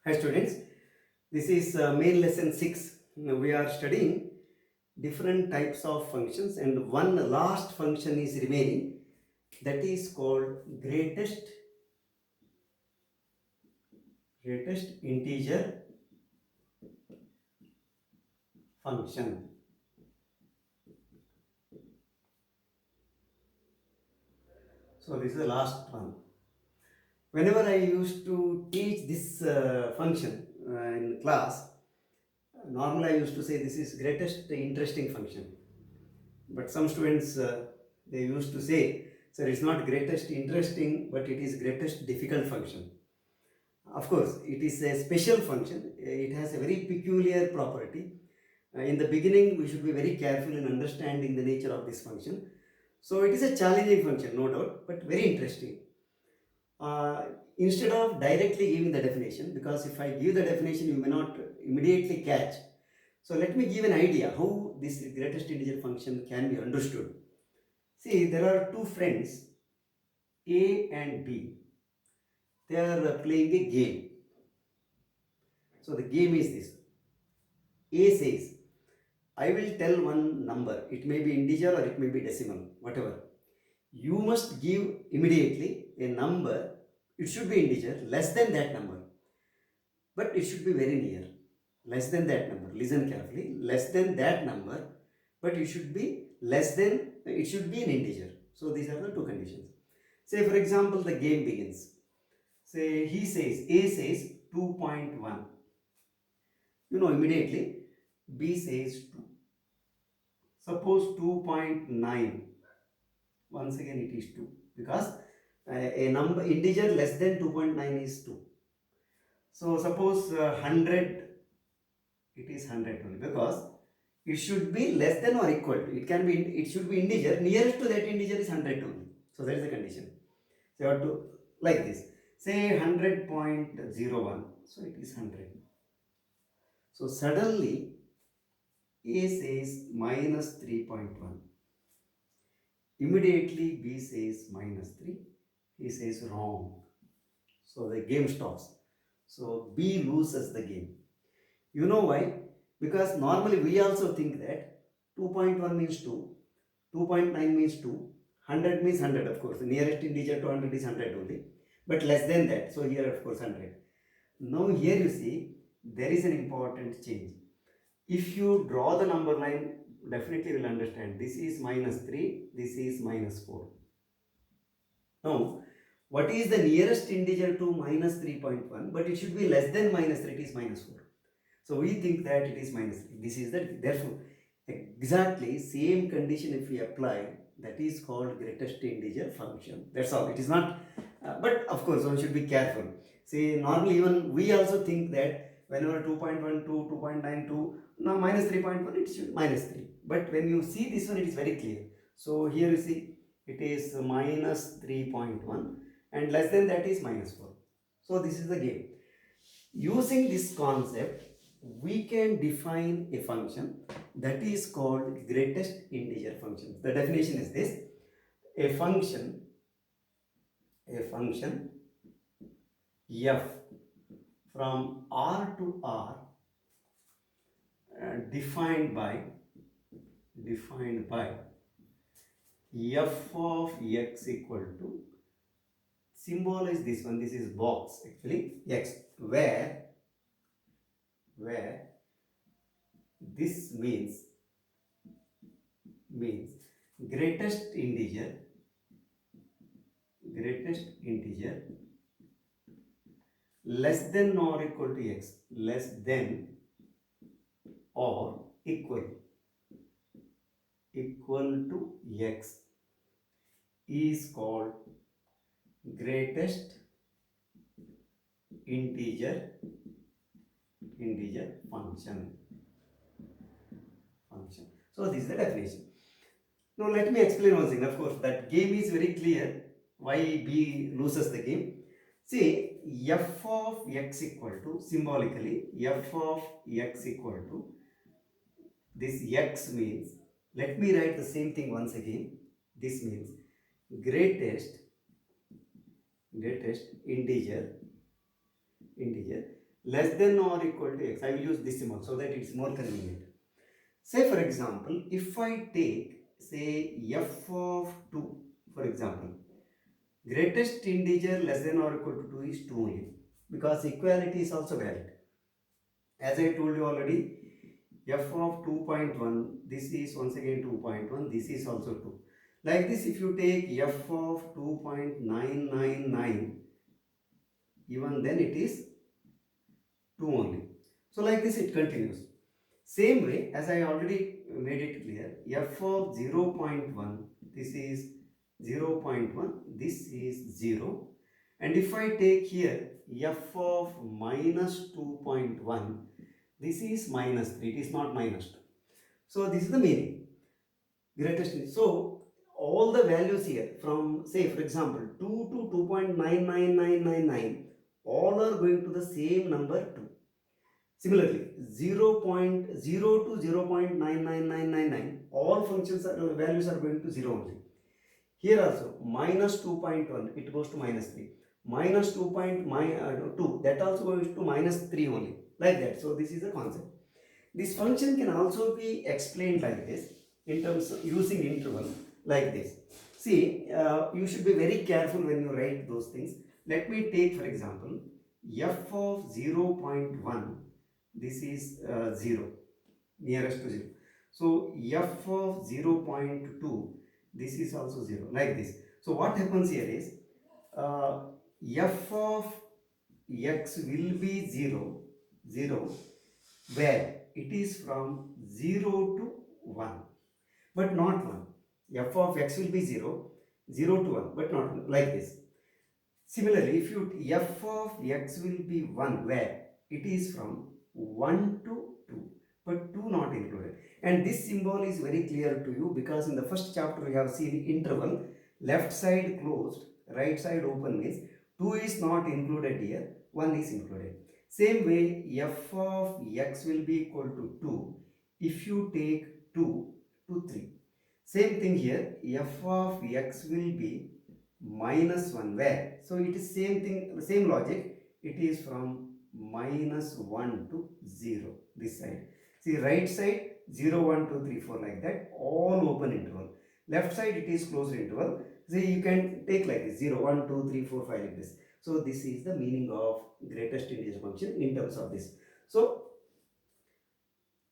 Hi students, this is main lesson 6. We are studying different types of functions and one last function is remaining, that is called greatest integer function. So this is the last one. Whenever I used to teach this function in class, normally I used to say this is greatest interesting function. But some students they used to say, sir, it's not greatest interesting, but it is greatest difficult function. Of course, it is a special function. It has a very peculiar property. In the beginning, we should be very careful in understanding the nature of this function. So it is a challenging function, no doubt, but very interesting. Uh, Instead of directly giving the definition, because if I give the definition, you may not immediately catch. So let me give an idea how this greatest integer function can be understood. See, there are two friends, A and B. They are playing a game. So the game is this. A says, I will tell one number. It may be integer or it may be decimal, whatever. You must give immediately a number. It should be integer, less than that number. But it should be very near. Less than that number. Listen carefully. Less than that number. But it should be less than, it should be an integer. So these are the two conditions. Say for example, the game begins. Say he says, A says 2.1. Immediately B says 2. Suppose 2.9. Once again it is 2. Because a number integer less than 2.9 is 2. So suppose 100, it is 100 only, because it should be less than or equal to. It should be integer. Nearest to that integer is 100 only. So that is the condition. So you have to like this. Say 100.01. So it is 100. So suddenly A says minus 3.1. Immediately B says minus 3. He says wrong. So the game stops. So B loses the game. You know why? Because normally we also think that 2.1 means 2, 2.9 means 2, 100 means 100, of course. The nearest integer to 100 is 100 only. But less than that. So here of course 100. Now here you see there is an important change. If you draw the number line, definitely will understand. This is minus 3, this is minus 4. Now, what is the nearest integer to minus 3.1? But it should be less than minus 3, it is minus 4. So we think that it is minus 3. This is the, therefore, exactly same condition if we apply, that is called greatest integer function. That's all. It is not, but of course one should be careful. See, normally even we also think that whenever 2.12, 2.92, now minus 3.1, it should minus 3. But when you see this one, it is very clear. So here you see it is minus 3.1 and less than that is minus 4. So this is the game. Using this concept, we can define a function that is called greatest integer function. The definition is this: a function f from R to R defined by f of x equal to, symbol is this one, this is box actually, x, where this means greatest integer less than or equal to x, less than or equal to x is called greatest integer function. So this is the definition. Now let me explain one thing. Of course, that game is very clear why B loses the game. See, f of x equal to, symbolically, f of x equal to, this x means, let me write the same thing once again. This means greatest integer less than or equal to x. I will use this symbol so that it's more convenient. Say for example, if I take say f of 2, for example, greatest integer less than or equal to 2 is 2 only, because equality is also valid. As I told you already, f of 2.1, this is once again 2.1, this is also 2. Like this, if you take f of 2.999, even then it is 2 only. So like this it continues. Same way, as I already made it clear, f of 0.1, this is 0.1, this is 0. And if I take here f of minus 2.1, this is minus 3, it is not minus 2. So this is the meaning, greatest. So all the values here from say for example 2 to 2.99999, all are going to the same number 2. Similarly, 0.0 to 0.99999, all functions are, values are going to 0 only. Here also, minus 2.1, it goes to minus 3. Minus 2.2, that also goes to minus 3 only. Like that. So, this is the concept. This function can also be explained like this in terms of using interval like this. See, you should be very careful when you write those things. Let me take for example, f of 0.1. This is 0, nearest to 0. So f of 0.2, this is also 0, like this. So what happens here is f of x will be 0, 0, where it is from 0 to 1, but not 1. F of x will be 0, 0 to 1, but not 1, like this. Similarly, if you f of x will be 1, where it is from 1 to 2, but 2 not included. And this symbol is very clear to you because in the first chapter we have seen interval, left side closed, right side open means 2 is not included here, 1 is included. Same way, f of x will be equal to 2 if you take 2 to 3. Same thing here, f of x will be minus 1, where? So it is same thing, same logic, it is from minus 1 to 0, this side. See, right side 0, 1, 2, 3, 4 like that, all open interval. Left side it is closed interval. See, you can take like this 0, 1, 2, 3, 4, 5 like this. So this is the meaning of greatest integer function in terms of this. So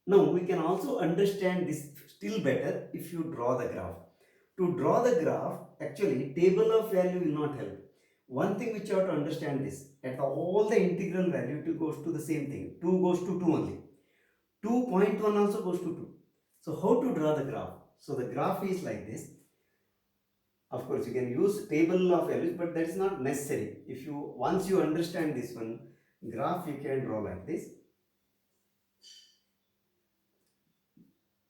now we can also understand this still better if you draw the graph. To draw the graph, actually table of value will not help. One thing which you have to understand is, at all the integral value it goes to the same thing. 2 goes to 2 only. 2.1 also goes to 2. So how to draw the graph? So the graph is like this. Of course you can use table of values, but that is not necessary. If you once you understand this one, graph you can draw like this.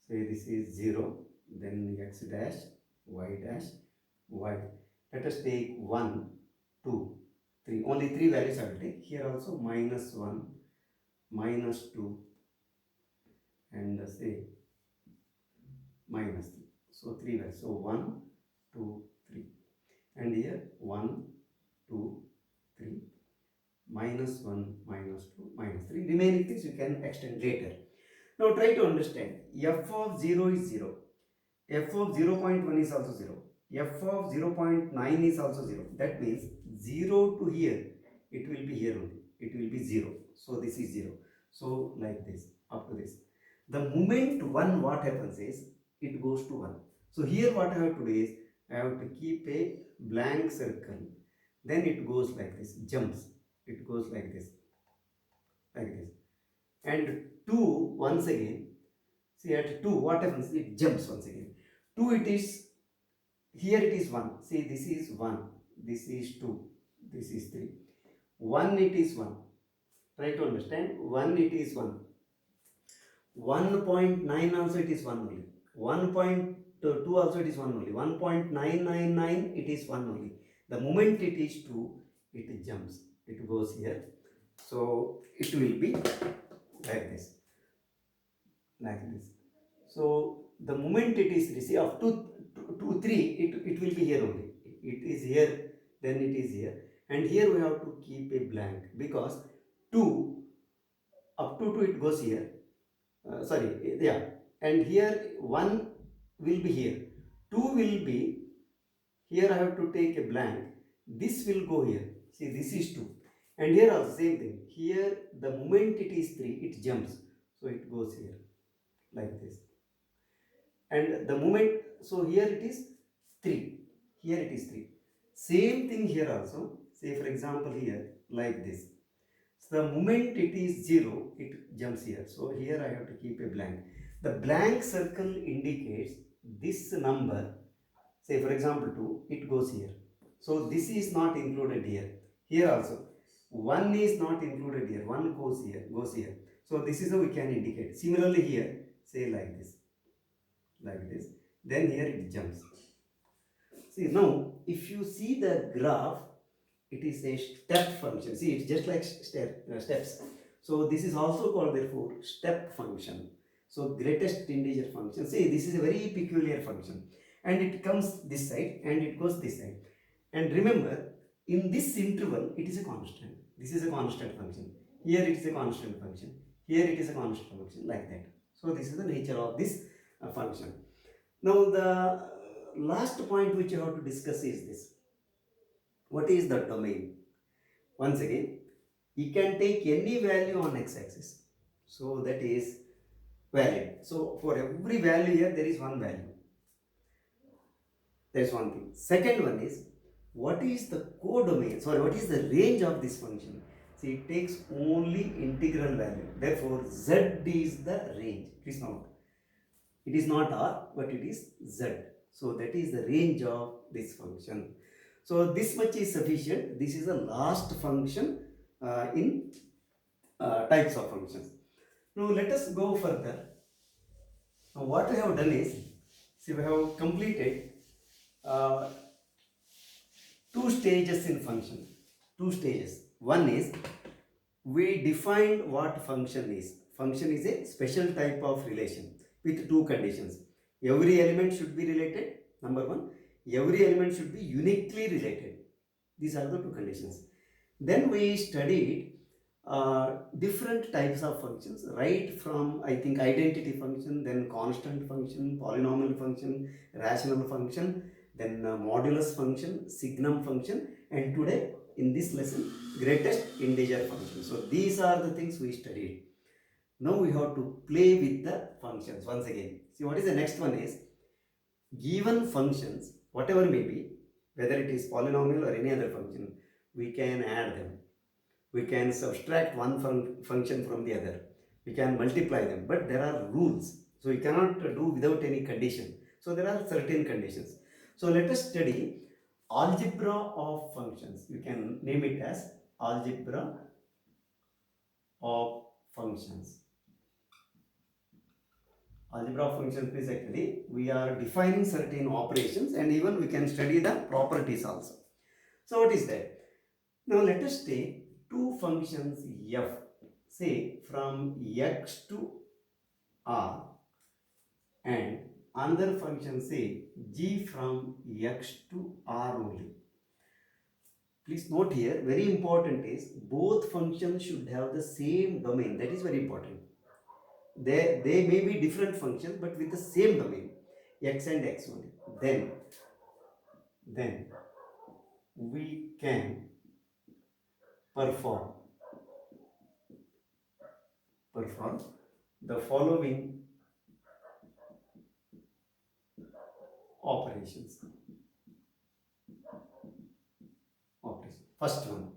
Say this is 0, then x dash, y dash, y. Let us take 1, 2, 3. Only 3 values I will take. Here also minus 1, minus 2, and say minus 3. So 3 values. So 1, 2, 3. And here 1, 2, 3, minus 1, minus 2, minus 3. Remaining things you can extend later. Now try to understand. F of 0 is 0. F of 0.1 is also 0. F of 0.9 is also 0. That means 0 to here, it will be here only. It will be 0. So this is 0. So like this, up to this. The moment 1, what happens is, it goes to 1. So here what I have to do is, I have to keep a blank circle. Then it goes like this, jumps. It goes like this. Like this. And 2, once again, see at 2, what happens? It jumps once again. 2 it is, here it is 1. See, this is 1, this is 2, this is 3. 1 it is 1. Try to understand. 1 it is 1. 1.9 also it is 1 only. 1.2 also it is 1 only. 1.999 it is 1 only. The moment it is 2, it jumps. It goes here. So it will be like this. Like this. So the moment it is 3, see of 2, 3, it will be here only. It is here, then it is here. And here we have to keep a blank because 2 up to 2 it goes here, sorry, yeah, and here 1 will be here, 2 will be here. I have to take a blank, this will go here, see this is 2, and here also same thing, here the moment it is 3 it jumps, so it goes here like this, and the moment, so here it is 3, here it is 3, same thing here also, say for example here like this. So the moment it is 0 it jumps here, so here I have to keep a blank. The blank circle indicates this number, say for example 2, it goes here, so this is not included here. Here also 1 is not included here, 1 goes here, so this is how we can indicate. Similarly here, say like this, then here it jumps. See now, if you see the graph, it is a step function. See, it's just like steps. So this is also called therefore step function. So greatest integer function. See, this is a very peculiar function, and it comes this side and it goes this side. And remember, in this interval, it is a constant. This is a constant function. Here it is a constant function. Here it is a constant function, like that. So this is the nature of this function. Now the last point which you have to discuss is this. What is the domain? Once again, you can take any value on x-axis, so that is valid. So for every value here there is one value. That is one thing. Second one is, what is the codomain, sorry, what is the range of this function? See, it takes only integral value, therefore z is the range. It is not r, but it is z, so that is the range of this function. So this much is sufficient. This is the last function in types of functions. Now let us go further. Now what we have done is, see, we have completed 2 stages in function. 2 stages. One is, we defined what function is. Function is a special type of relation with 2 conditions. Every element should be related, number 1. Every element should be uniquely related. These are the 2 conditions. Then we studied different types of functions, right from, I think, identity function, then constant function, polynomial function, rational function, then modulus function, signum function, and today in this lesson, greatest integer function. So these are the things we studied. Now we have to play with the functions once again. See, what is the next one is, given functions, whatever may be, whether it is polynomial or any other function, we can add them. We can subtract one function from the other. We can multiply them, but there are rules. So we cannot do without any condition. So there are certain conditions. So let us study algebra of functions. You can name it as algebra of functions. Algebra of functions means actually we are defining certain operations, and even we can study the properties also. So what is that? Now let us take 2 functions f, say from x to r, and another function, say g from x to r only. Please note here, very important is, both functions should have the same domain. That is very important. They may be different functions, but with the same domain, x and x only. Then we can perform the following operations. First one,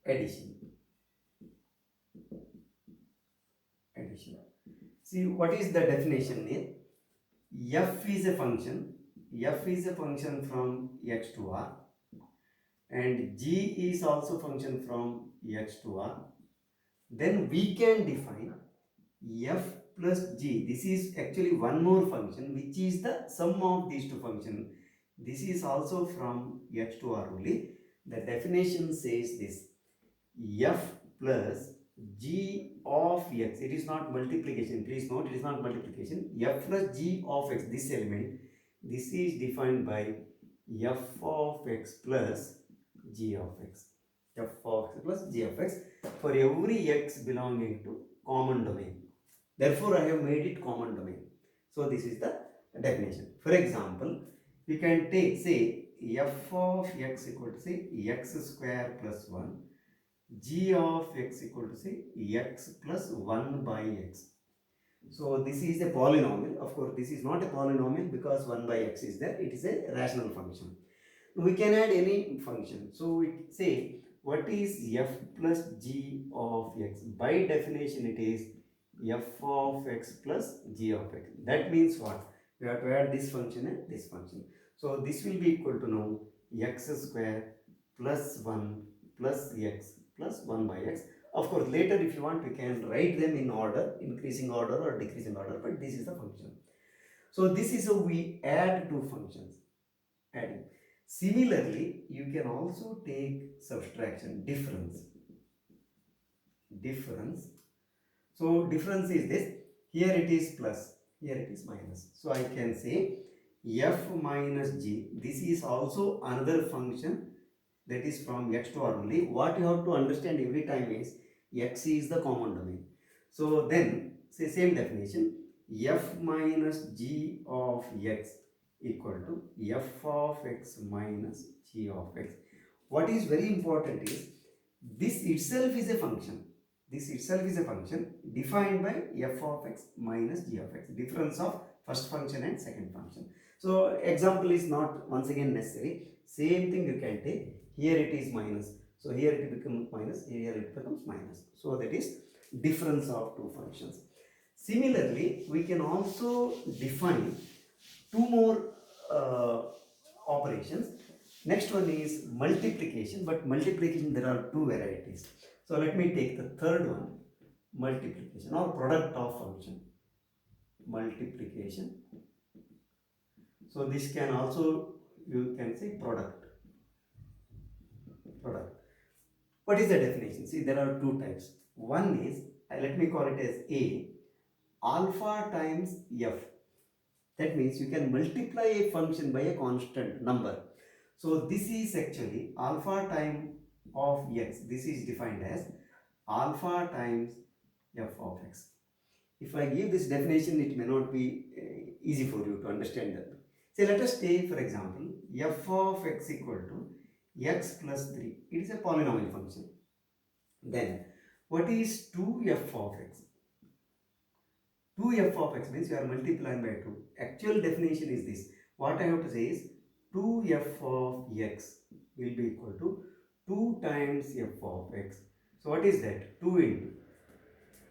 addition. See, what is the definition here? F is a function. F is a function from x to r, and g is also function from x to r. Then we can define f plus g. This is actually one more function, which is the sum of these 2 functions. This is also from x to r only. The definition says this: f plus g of x. It is not multiplication. Please note, it is not multiplication. F plus g of x, this element, this is defined by f of x plus g of x. F of x plus g of x for every x belonging to common domain. Therefore, I have made it common domain. So this is the definition. For example, we can take, say, f of x equal to, say, x square plus 1, g of x equal to, say, x plus 1 by x. So this is a polynomial. Of course, this is not a polynomial because 1 by x is there. It is a rational function. We can add any function. So we say, what is f plus g of x? By definition, it is f of x plus g of x. That means what? We have to add this function and this function. So this will be equal to now x square plus 1 plus x plus 1 by x. Of course, later if you want, we can write them in order, increasing order or decreasing order, but this is the function. So this is how we add two functions, adding. Similarly, you can also take subtraction, difference. So difference is this. Here it is plus, here it is minus. So I can say f minus g. This is also another function that is from x to r only. What you have to understand every time is x is the common domain. So then, say same definition, f minus g of x equal to f of x minus g of x. What is very important is this itself is a function. This itself is a function defined by f of x minus g of x. Difference of first function and second function. So example is not once again necessary. Same thing you can take. Here it is minus. So here it becomes minus. Here it becomes minus. So that is difference of two functions. Similarly, we can also define two more operations. Next one is multiplication, but multiplication there are two varieties. So let me take the third one, multiplication or product of function. Multiplication. So this can also, you can say product. What is the definition? See, there are two types. One is, let me call it as A, alpha times f. That means you can multiply a function by a constant number. So this is actually alpha time of x. This is defined as alpha times f of x. If I give this definition, it may not be easy for you to understand that. Say, let us take, for example, f of x equal to x plus 3. It is a polynomial function. Then, what is 2f of x? 2f of x means you are multiplying by 2. Actual definition is this. What I have to say is 2f of x will be equal to 2 times f of x. So what is that? 2 into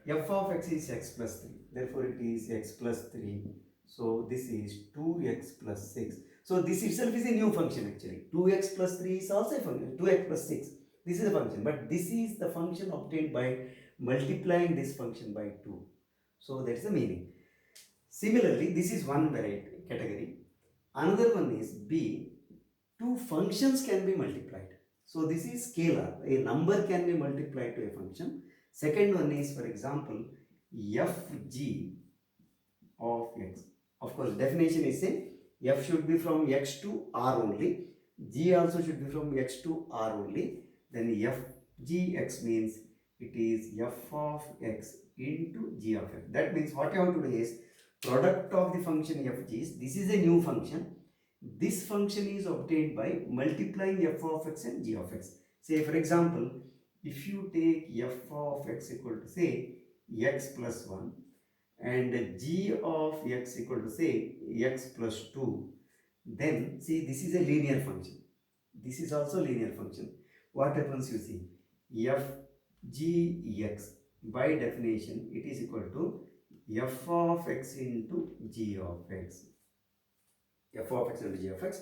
f of x is x plus 3. Therefore it is x plus 3. So this is 2x plus 6. So this itself is a new function actually. 2x plus 3 is also a function. 2x plus 6. This is a function. But this is the function obtained by multiplying this function by 2. So that is the meaning. Similarly, this is one variety category. Another one is B. Two functions can be multiplied. So this is scalar. A number can be multiplied to a function. Second one is, for example, fg of x. Of course, definition is same. F should be from x to r only. G also should be from x to r only. Then fgx means it is f of x into g of x. That means what you have to do is product of the function fg. This is a new function. This function is obtained by multiplying f of x and g of x. Say for example, if you take f of x equal to say x plus 1 and g of x equal to say x plus 2, then see this is a linear function. This is also linear function. What happens you see? F g x by definition it is equal to f of x into g of x. F of x into g of x.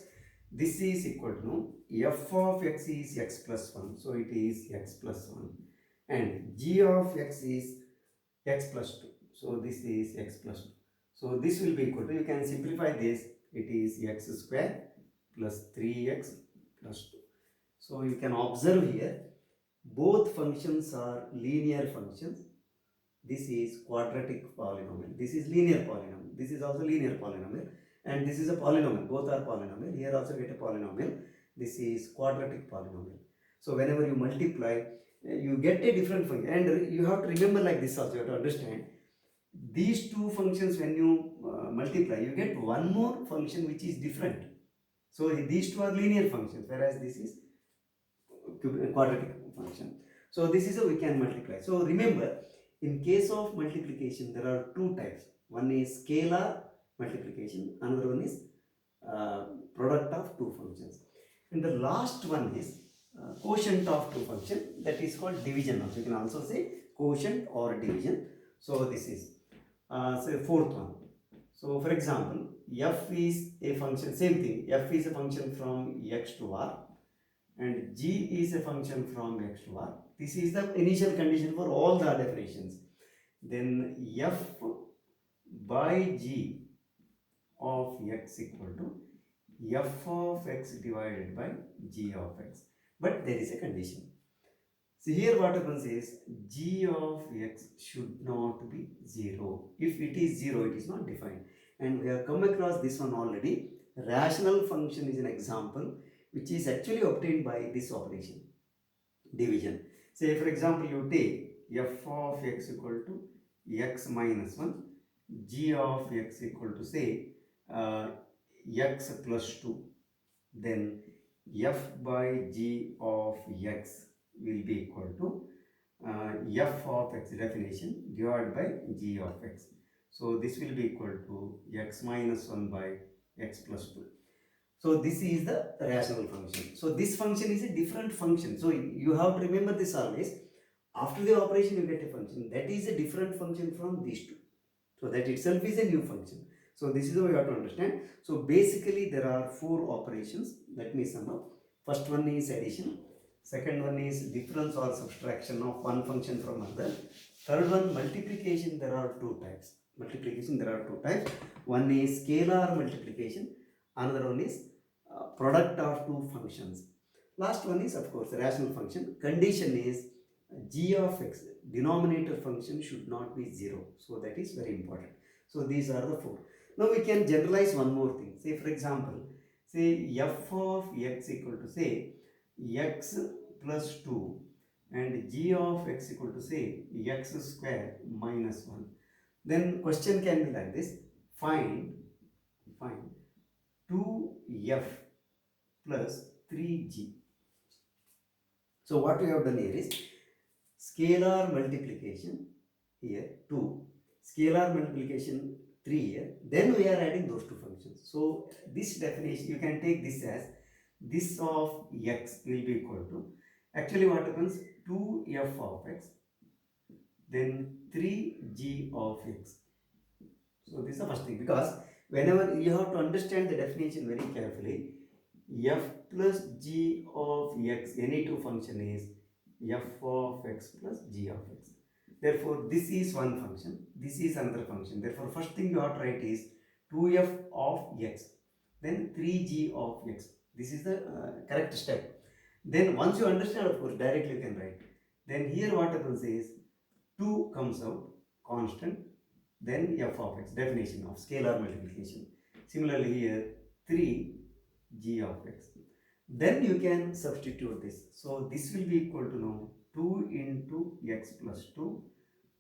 This is equal to f of x is x plus 1. So it is x plus 1. And g of x is x plus 2. So this is x plus 2. So this will be equal to, you can simplify this, it is x square plus 3x plus 2. So you can observe here, both functions are linear functions. This is quadratic polynomial. This is linear polynomial. This is also linear polynomial. And this is a polynomial. Both are polynomial. Here also get a polynomial. This is quadratic polynomial. So whenever you multiply, you get a different function, and you have to remember like this also. You have to understand these two functions. When you multiply, you get one more function which is different. So these two are linear functions, whereas this is quadratic function. So this is how we can multiply. So remember, in case of multiplication, there are two types. One is scalar multiplication, another one is product of two functions, and the last one is quotient of two functions, that is called division. Also, you can also say quotient or division. So this is say fourth one. So for example, f is a function, same thing, f is a function from x to r, and g is a function from x to r. This is the initial condition for all the definitions. Then f by g of x equal to f of x divided by g of x. But there is a condition. So here what happens is g of x should not be 0. If it is 0, it is not defined. And we have come across this one already. Rational function is an example which is actually obtained by this operation, division. Say for example, you take f of x equal to x minus 1, g of x equal to say x plus 2, then f by g of x will be equal to f of x definition divided by g of x. So this will be equal to x minus 1 by x plus 2. So this is the rational function. So this function is a different function. So you have to remember this always. After the operation you get a function that is a different function from these two. So that itself is a new function. So this is how you have to understand. So basically there are four operations. Let me sum up. First one is addition. Second one is difference or subtraction of one function from another. Third one, multiplication. There are two types. Multiplication, there are two types. One is scalar multiplication. Another one is product of two functions. Last one is of course rational function. Condition is g of x, denominator function should not be 0. So that is very important. So these are the four. Now we can generalize one more thing. Say for example, say f of x equal to say x plus 2 and g of x equal to say x square minus 1. Then question can be like this. Find 2f plus 3g. So what we have done here is scalar multiplication here 2, scalar multiplication 3 here, then we are adding those two functions. So this definition you can take this as this of x will be equal to, actually what happens, 2f of x then 3g of x. So this is the first thing, because whenever you have to understand the definition very carefully, f plus g of x, any two function is f of x plus g of x. Therefore this is one function, this is another function. Therefore first thing you have to write is 2f of x, then 3g of x. This is the correct step. Then once you understand, of course directly you can write. Then here what happens is 2 comes out constant, then f of x, definition of scalar multiplication. Similarly here 3g of x. Then you can substitute this. So this will be equal to now 2 into x plus 2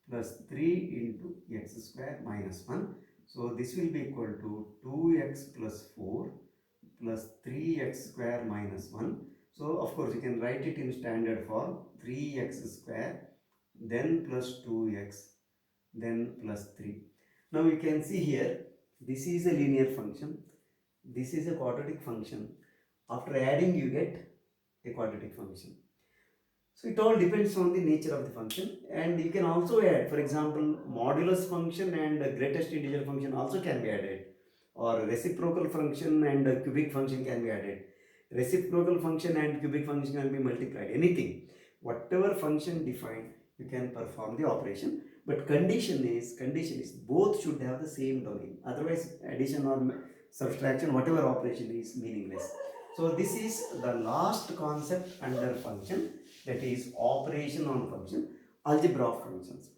plus 3 into x square minus 1. So this will be equal to 2x plus 4 plus 3x square minus 1. So of course you can write it in standard form, 3x square then plus 2x then plus 3. Now you can see here, this is a linear function, this is a quadratic function. After adding you get a quadratic function. So it all depends on the nature of the function, and you can also add, for example, modulus function and greatest integer function also can be added, or reciprocal function and cubic function can be added. Reciprocal function and cubic function can be multiplied, anything. Whatever function defined, you can perform the operation. But condition is both should have the same domain. Otherwise addition or subtraction, whatever operation is meaningless. So this is the last concept under function, that is operation on function, algebra of functions.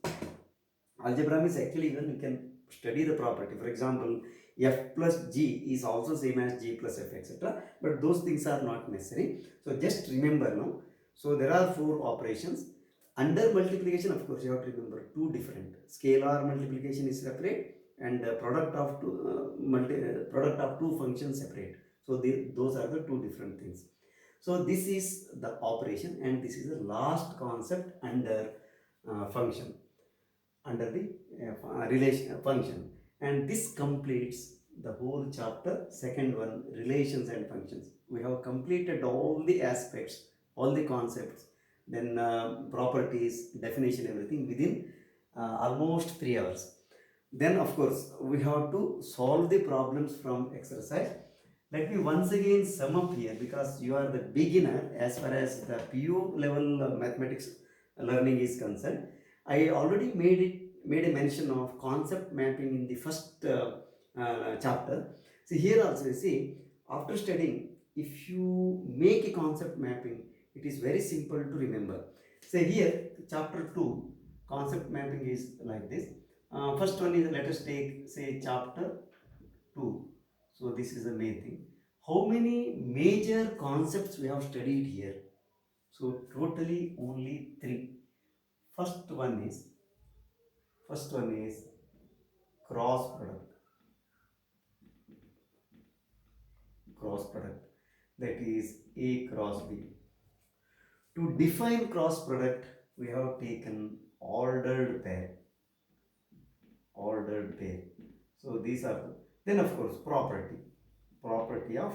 Algebra means actually even you can study the property. For example, f plus g is also same as g plus f, etc. But those things are not necessary. So just remember now, So there are four operations. Under multiplication, of course, you have to remember two different. Scalar multiplication is separate, and product of two functions separate. So those are the two different things. So this is the operation, and this is the last concept under function, under the relation function, and this completes the whole chapter. Second one, relations and functions. We have completed all the aspects, all the concepts, then properties, definition, everything within almost 3 hours. Then of course we have to solve the problems from exercise. Let me once again sum up here, because you are the beginner as far as the PU level mathematics learning is concerned. I already made a mention of concept mapping in the first chapter. See, here also you see, after studying, if you make a concept mapping, it is very simple to remember. Say here, chapter 2, concept mapping is like this. First one is, let us take, say, chapter 2. So this is the main thing. How many major concepts we have studied here? So totally only 3. First one is cross product. Cross product, that is A cross B. To define cross product, we have taken ordered pair. So these are, then of course property of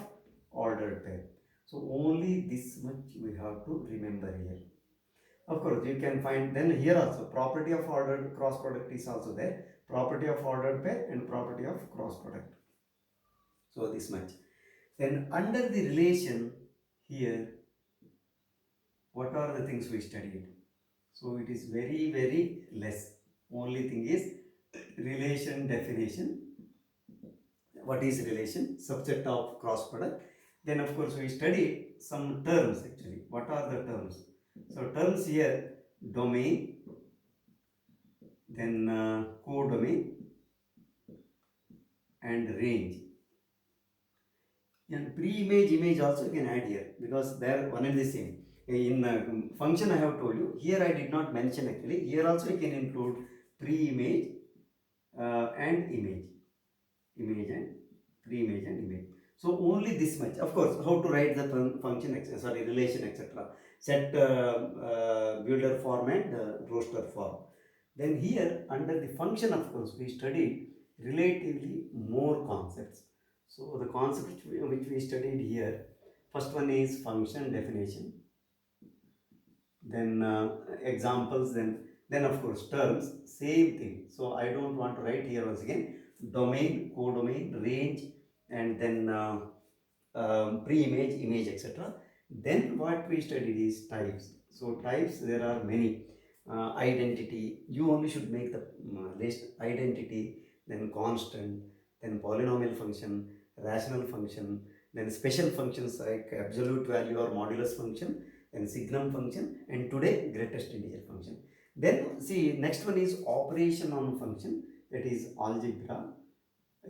ordered pair. So only this much we have to remember here. Of course, you can find then here also property of ordered cross product is also there. Property of ordered pair and property of cross product. So this much. Then under the relation here, what are the things we studied? So it is very, very less. Only thing is relation definition. What is relation? Subset of cross product. Then of course we studied some terms actually. What are the terms? So terms here, domain, then codomain and range. And pre-image, image also you can add here, because they are one and the same. In function I have told you, here I did not mention actually. Here also you can include pre-image and image. Image and pre-image and image. So only this much. Of course, how to write the function, relation, etc. Set builder form and roster form. Then here under the function, of course, we studied relatively more concepts. So the concepts which we studied here, first one is function definition, then examples, then of course terms, same thing. So I don't want to write here once again. Domain, codomain, range, and then pre-image, image, etc. Then what we studied is types. So types, there are many. Identity, you only should make the list. Identity, then constant, then polynomial function, rational function, then special functions like absolute value or modulus function, then signum function, and today greatest integer function. Then see, next one is operation on function, that is algebra.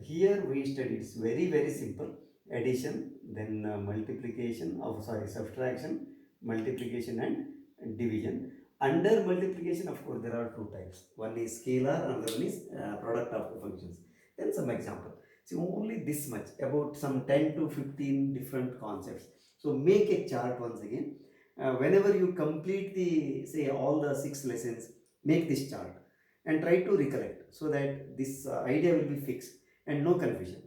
Here we studied, it's very, very simple. Addition, then multiplication, subtraction, multiplication and division. Under multiplication, of course, there are two types. One is scalar, another one is product of the functions. Then some example. See, only this much, about some 10 to 15 different concepts. So make a chart once again. Whenever you complete the, say, all the 6 lessons, make this chart and try to recollect, so that this idea will be fixed and no confusion.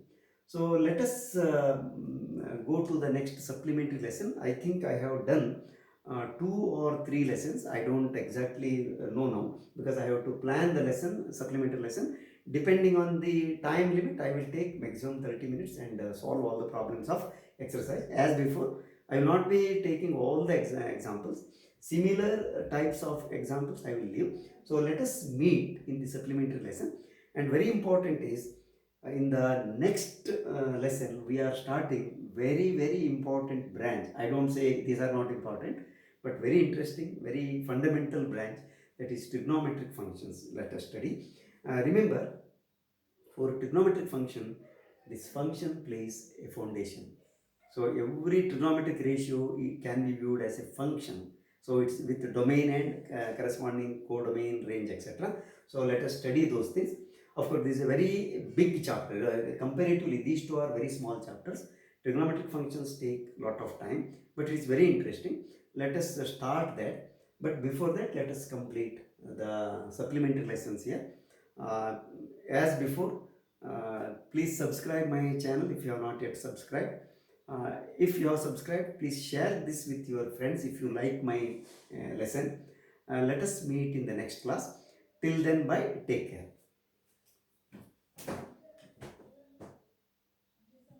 So let us go to the next supplementary lesson. I think I have done 2 or 3 lessons. I don't exactly know now, because I have to plan the lesson, supplementary lesson. Depending on the time limit, I will take maximum 30 minutes and solve all the problems of exercise. As before, I will not be taking all the examples. Similar types of examples I will leave. So let us meet in the supplementary lesson. And very important is, in the next lesson, we are starting very, very important branch. I don't say these are not important, but very interesting, very fundamental branch, that is trigonometric functions. Let us study. Remember, for trigonometric function, this function plays a foundation. So every trigonometric ratio can be viewed as a function. So it's with the domain and corresponding codomain range, etc. So let us study those things. Of course, this is a very big chapter. Comparatively, these two are very small chapters. Trigonometric functions take a lot of time, but it's very interesting. Let us start that. But before that, let us complete the supplementary lessons here. Uh, as before, please subscribe my channel if you have not yet subscribed. If you have subscribed, please share this with your friends if you like my lesson. Let us meet in the next class. Till then, bye. Take care.